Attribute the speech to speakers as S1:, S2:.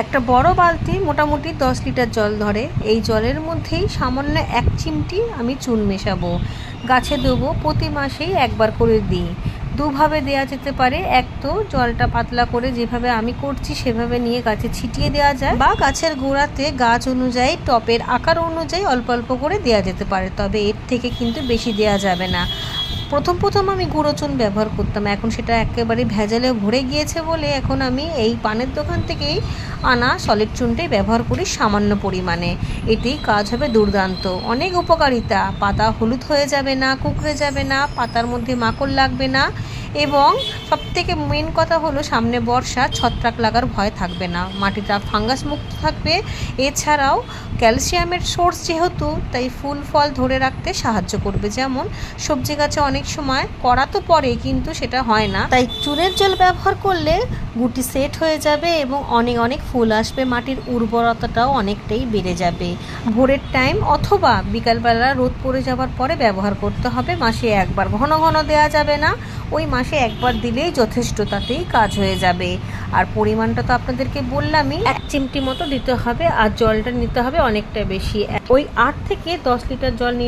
S1: একটা বড় বালতি মোটামুটি 10 লিটার জল ধরে। এই জলের মধ্যেই সামান্য 1 চিমটি আমি চুন মেশাবো। গাছে দেবো, প্রতি মাসেই একবার করে দিই। দুভাবে দেওয়া যেতে পারে। এক তো জলটা পাতলা করে যেভাবে আমি করছি সেভাবে নিয়ে গাছে ছিটিয়ে দেওয়া যায়, বা গাছের গোড়াতে গাছ অনুযায়ী টবের আকার অনুযায়ী অল্প অল্প করে দেওয়া যেতে পারে। তবে এর থেকে কিন্তু বেশি দেওয়া যাবে না। প্রথম আমি গুঁড়ো চুন ব্যবহার করতাম, এখন সেটা একেবারে ভেজালে ভরে গিয়েছে বলে এখন আমি এই পানের দোকান থেকেই আনা সলিড চুনটাই ব্যবহার করি সামান্য পরিমাণে। এতেই কাজ হবে দুর্দান্ত। অনেক উপকারিতা। পাতা হলুদ হয়ে যাবে না, কুঁকড়ে যাবে না, পাতার মধ্যে মাকড় লাগবে না, এবং সবথেকে মেন কথা হলো সামনে বর্ষা, ছত্রাক লাগার ভয় থাকবে না, মাটিটা ফাঙ্গাস মুক্ত থাকবে। এছাড়াও ক্যালসিয়ামের সোর্স যেহেতু, তাই ফুল ফল ধরে রাখতে সাহায্য করবে। যেমন সবজি গাছে অনেক সময় কড়া তো পড়ে কিন্তু সেটা হয় না, তাই চুনের জল ব্যবহার করলে গুটি সেট হয়ে যাবে এবং অনেক অনেক ফুল আসবে। মাটির উর্বরতাটাও অনেকটাই বেড়ে যাবে। ভোরের টাইম অথবা বিকালবেলা রোদ পড়ে যাওয়ার পরে ব্যবহার করতে হবে। মাসে একবার, ঘন ঘন দেওয়া যাবে না, ওই মাসে একবার দিলেই যথেষ্ট, তাতেই কাজ হয়ে যাবে। আর পরিমাণটা তো আপনাদেরকে বললামই, 1 চিমটি মতো দিতে হবে। আর জলটা নিতে হবে অনেকটা বেশি, ওই 8 থেকে 10 লিটার জল নিয়ে